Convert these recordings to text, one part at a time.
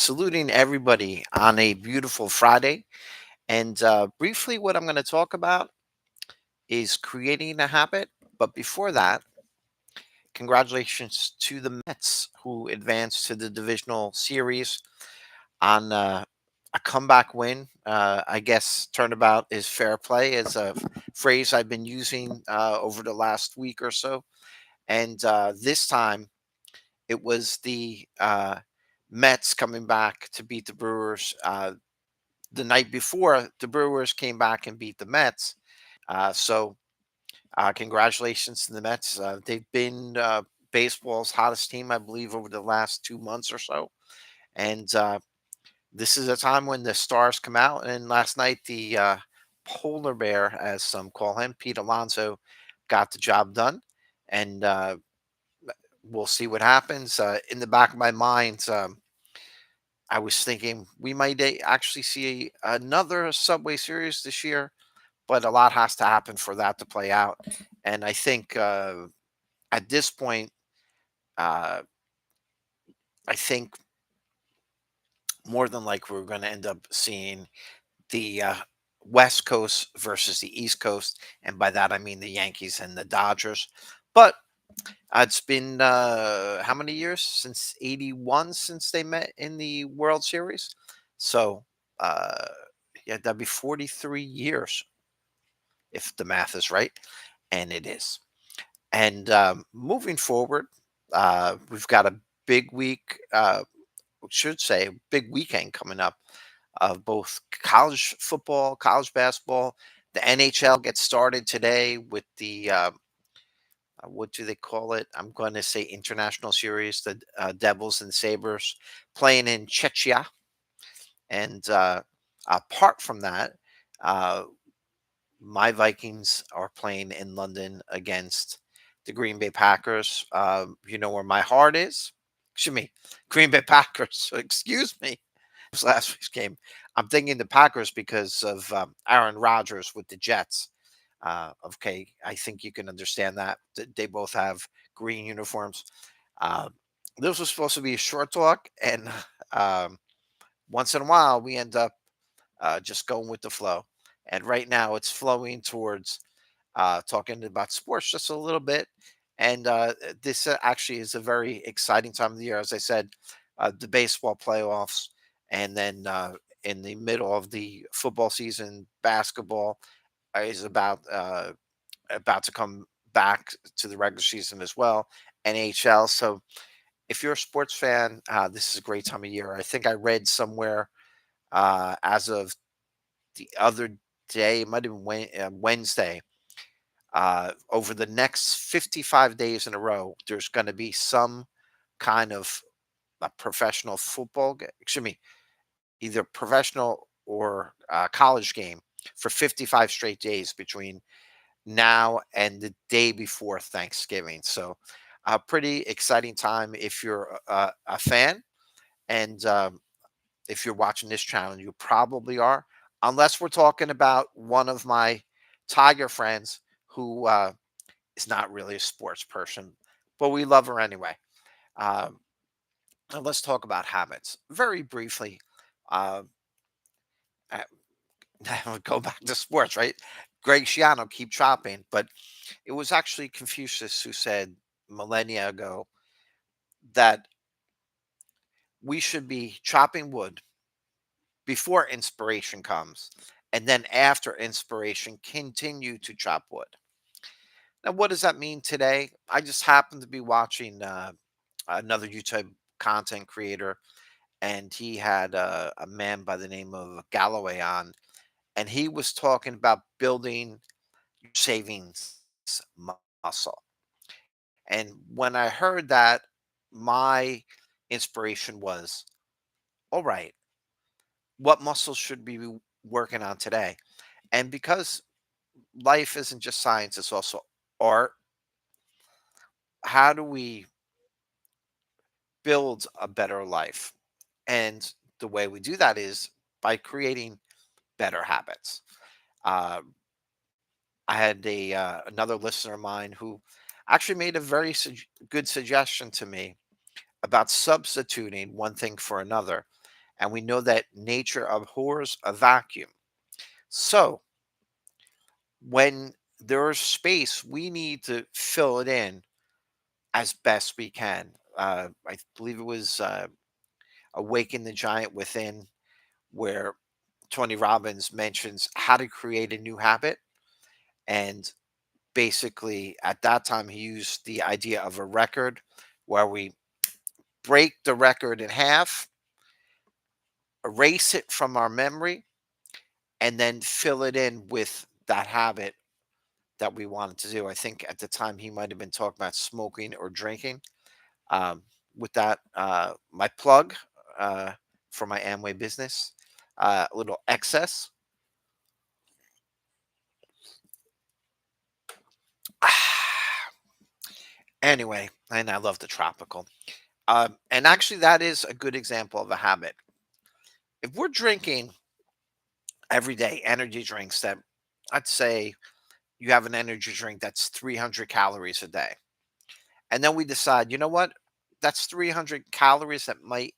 Saluting everybody on a beautiful Friday. And briefly, what I'm going to talk about is creating a habit. But before that, congratulations to the Mets who advanced to the divisional series on a comeback win. I guess turnabout is fair play is a phrase I've been using over the last week or so. And this time, it was the Mets coming back to beat the Brewers. The night before, the Brewers came back and beat the Mets. Congratulations to the Mets. They've been baseball's hottest team, I believe, over the last 2 months or so. And this is a time when the stars come out. And last night, the polar bear, as some call him, Pete Alonso, got the job done. And we'll see what happens. In the back of my mind, I was thinking we might actually see another Subway Series this year, but a lot has to happen for that to play out. And I think at this point, uh, I think more than likely we're going to end up seeing the West Coast versus the East Coast, and by that I mean the Yankees and the Dodgers. But it's been how many years since '81 since they met in the World Series? So uh, yeah, that'd be 43 years if the math is right, and it is. And moving forward, we've got a big week, should say, a big weekend coming up of both college football, college basketball. The NHL gets started today with the what do they call it? I'm going to say international series. The Devils and Sabers playing in Czechia, and apart from that, uh, my Vikings are playing in London against the Green Bay Packers. You know where my heart is? Excuse me, Green Bay Packers. Excuse me. It was last week's game. I'm thinking the Packers because of Aaron Rodgers with the Jets. Okay, I think you can understand that. They both have green uniforms. Uh, this was supposed to be a short talk, and um, once in a while we end up just going with the flow. And right now it's flowing towards talking about sports just a little bit. And this actually is a very exciting time of the year. As I said, the baseball playoffs, and then in the middle of the football season, basketball is about to come back to the regular season as well. NHL. So if you're a sports fan, this is a great time of year. I think I read somewhere as of the other day, it might have been Wednesday, over the next 55 days in a row, there's going to be some kind of a professional football, excuse me, either professional or college game for 55 straight days between now and the day before Thanksgiving. So, a pretty exciting time if you're a fan. And if you're watching this channel, you probably are, unless we're talking about one of my Tiger friends who is not really a sports person, but we love her anyway. Um, now let's talk about habits very briefly. Uh, I would go back to sports, right? Greg Schiano, keep chopping, but it was actually Confucius who said millennia ago that we should be chopping wood before inspiration comes, and then after inspiration, continue to chop wood. Now, what does that mean today? I just happened to be watching another YouTube content creator, and he had a man by the name of Galloway on, and he was talking about building your savings muscle. And when I heard that, my inspiration was, all right, what muscles should we be working on today? And because life isn't just science, it's also art, how do we build a better life? And the way we do that is by creating better habits. Uh, I had another listener of mine who actually made a very good suggestion to me about substituting one thing for another. and we know that nature abhors a vacuum. So when there's space, we need to fill it in as best we can. I believe it was Awaken the Giant Within, where Tony Robbins mentions how to create a new habit. And basically, at that time, he used the idea of a record where we break the record in half, erase it from our memory, and then fill it in with that habit that we wanted to do. I think at the time he might have been talking about smoking or drinking. Um, with that, my plug uh, for my Amway business, a little excess. Anyway, and I love the tropical. And actually, that is a good example of a habit. If we're drinking every day energy drinks that, I'd say you have an energy drink that's 300 calories a day. And then we decide, you know what? That's 300 calories that might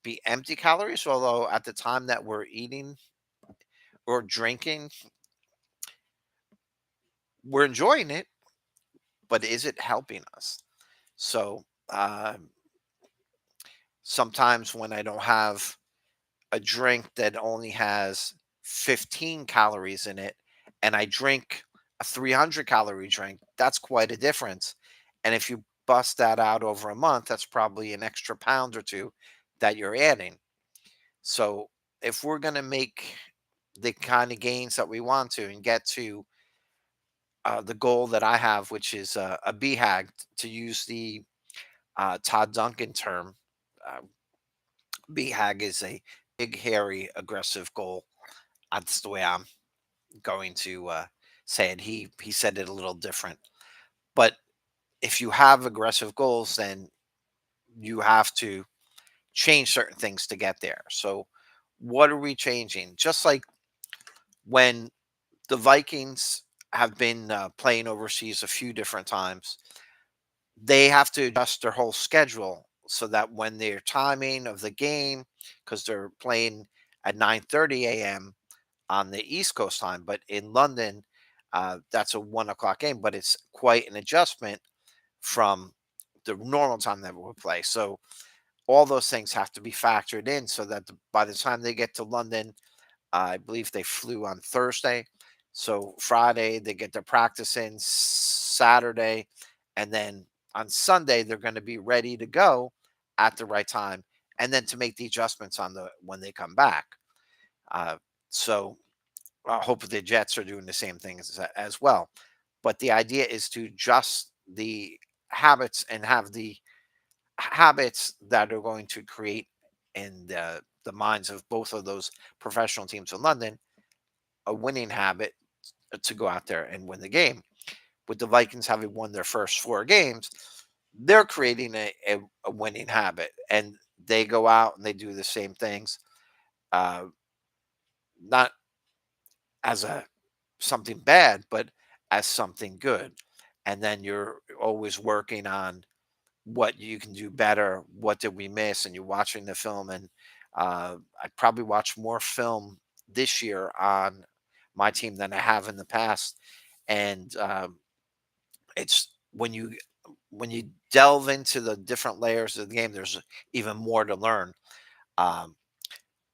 be empty calories, although at the time that we're eating or drinking, we're enjoying it, but is it helping us? So sometimes when I don't have a drink that only has 15 calories in it and I drink a 300 calorie drink, that's quite a difference. And if you bust that out over a month, that's probably an extra pound or two that you're adding. So if we're going to make the kind of gains that we want to and get to the goal that I have, which is a BHAG, to use the Todd Duncan term, uh, BHAG is a big, hairy, aggressive goal. That's the way I'm going to say it. He said it a little different, but if you have aggressive goals, then you have to change certain things to get there. So, what are we changing? Just like when the Vikings have been playing overseas a few different times, they have to adjust their whole schedule so that when their timing of the game, because they're playing at 9:30 a.m. on the East Coast time, but in London, that's a 1 o'clock game, but it's quite an adjustment from the normal time that we would play. So all those things have to be factored in so that by the time they get to London, I believe they flew on Thursday. So Friday, they get their practice in, Saturday, and then on Sunday, they're going to be ready to go at the right time. And then to make the adjustments on the when they come back. Uh, so I hope the Jets are doing the same thing as well. But the idea is to adjust the habits and have the habits that are going to create in the minds of both of those professional teams in London a winning habit to go out there and win the game. With the Vikings having won their first 4 games, they're creating a winning habit, and they go out and they do the same things, uh, not as a something bad, but as something good. And then you're always working on what you can do better. What did we miss? And you're watching the film. And I probably watched more film this year on my team than I have in the past. And it's when you delve into the different layers of the game, there's even more to learn. Um,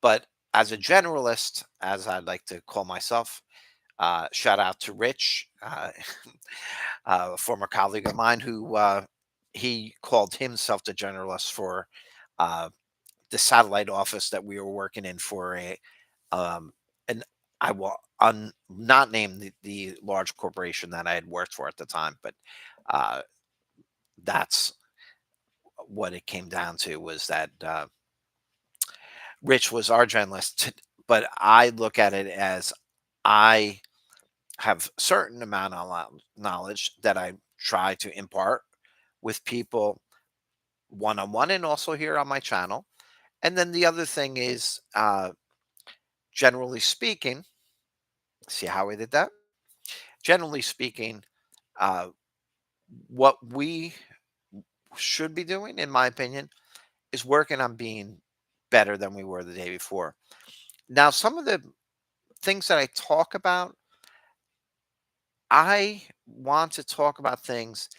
but as a generalist, as I'd like to call myself, shout out to Rich, a former colleague of mine who he called himself the generalist for uh, the satellite office that we were working in for um, and I will not name the large corporation that I had worked for at the time, but uh, that's what it came down to was that Rich was our journalist, but I look at it as I have certain amount of knowledge that I try to impart with people one on one and also here on my channel. And then the other thing is, generally speaking, see how we did that? Generally speaking, uh, what we should be doing, in my opinion, is working on being better than we were the day before. Now, some of the things that I talk about, I want to talk about things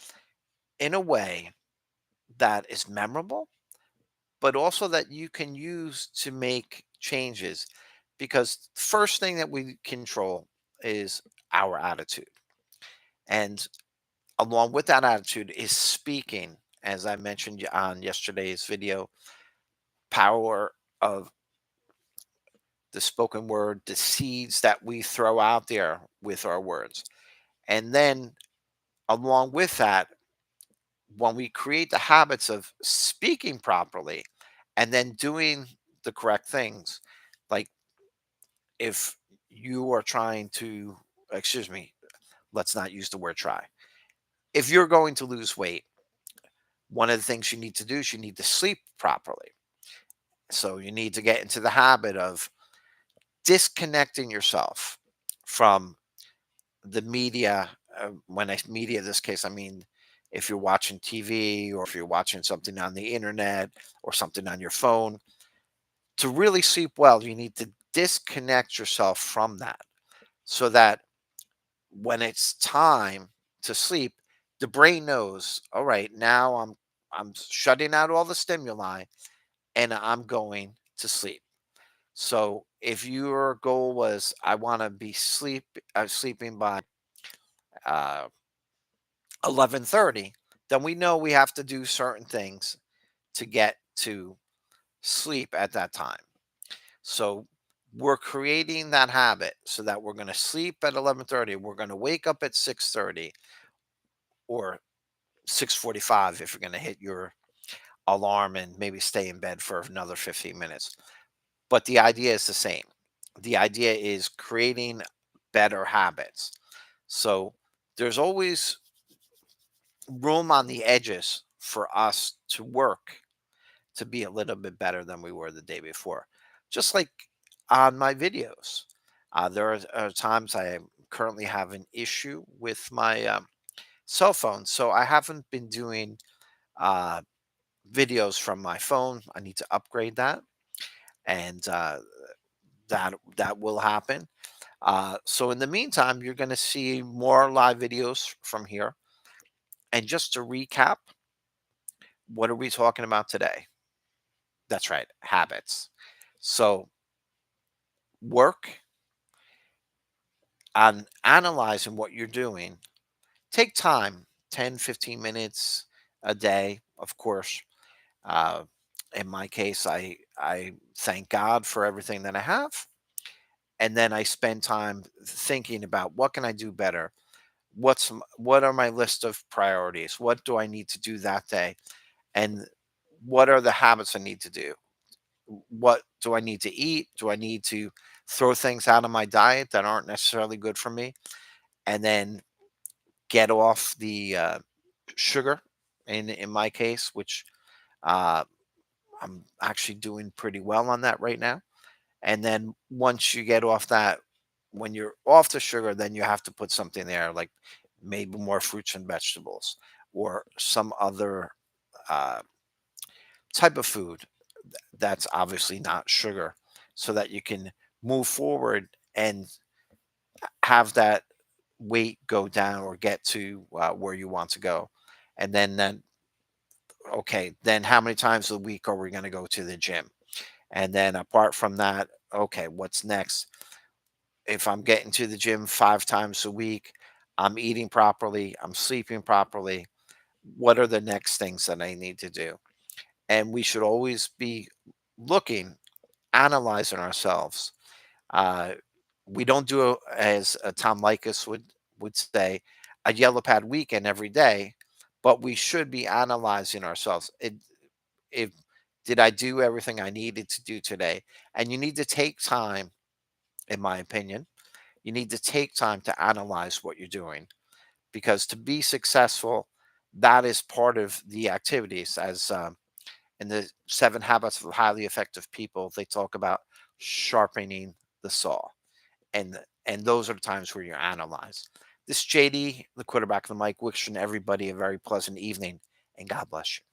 in a way that is memorable, but also that you can use to make changes. Because first thing that we control is our attitude. And along with that attitude is speaking, as I mentioned on yesterday's video, power of the spoken word, the seeds that we throw out there with our words. And then along with that, when we create the habits of speaking properly and then doing the correct things, like if you are trying to, excuse me, let's not use the word try. If you're going to lose weight, one of the things you need to do is you need to sleep properly. So you need to get into the habit of disconnecting yourself from the media. When I media, this case, I mean, if you're watching TV or if you're watching something on the internet or something on your phone, to really sleep well, you need to disconnect yourself from that so that when it's time to sleep, the brain knows, all right, now I'm shutting out all the stimuli and I'm going to sleep. So if your goal was I want to be sleeping by uh 11:30, then we know we have to do certain things to get to sleep at that time. So we're creating that habit so that we're going to sleep at 11:30, we're going to wake up at 6:30 or 6:45 if you're going to hit your alarm and maybe stay in bed for another 15 minutes. But the idea is the same. The idea is creating better habits. So there's always room on the edges for us to work to be a little bit better than we were the day before. Just like on my videos, there are times I currently have an issue with my cell phone, so I haven't been doing uh, videos from my phone. I need to upgrade that, and that will happen. So in the meantime, you're going to see more live videos from here. And just to recap, what are we talking about today? That's right, habits. So work on analyzing what you're doing. Take time, 10, 15 minutes a day, of course. Uh, in my case, I thank God for everything that I have. And then I spend time thinking about what can I do better? What are my list of priorities? What do I need to do that day? And what are the habits I need to do? What do I need to eat? Do I need to throw things out of my diet that aren't necessarily good for me? And then get off the sugar in my case, which uh, I'm actually doing pretty well on that right now. And then once you get off that, when you're off the sugar, then you have to put something there like maybe more fruits and vegetables or some other uh, type of food that's obviously not sugar so that you can move forward and have that weight go down or get to where you want to go. And then, okay, then how many times a week are we going to go to the gym? And then apart from that, okay, what's next? If I'm getting to the gym 5 times a week, I'm eating properly, I'm sleeping properly. What are the next things that I need to do? And we should always be looking, analyzing ourselves. Uh, we don't do, as Tom Likas would say, a yellow pad weekend every day, but we should be analyzing ourselves. If did I do everything I needed to do today? And you need to take time, in my opinion. You need to take time to analyze what you're doing because to be successful, that is part of the activities. As in the 7 Habits of Highly Effective People, they talk about sharpening the saw, and those are the times where you analyze. This is JD, the quarterback of the mic, wishing everybody a very pleasant evening, and God bless you.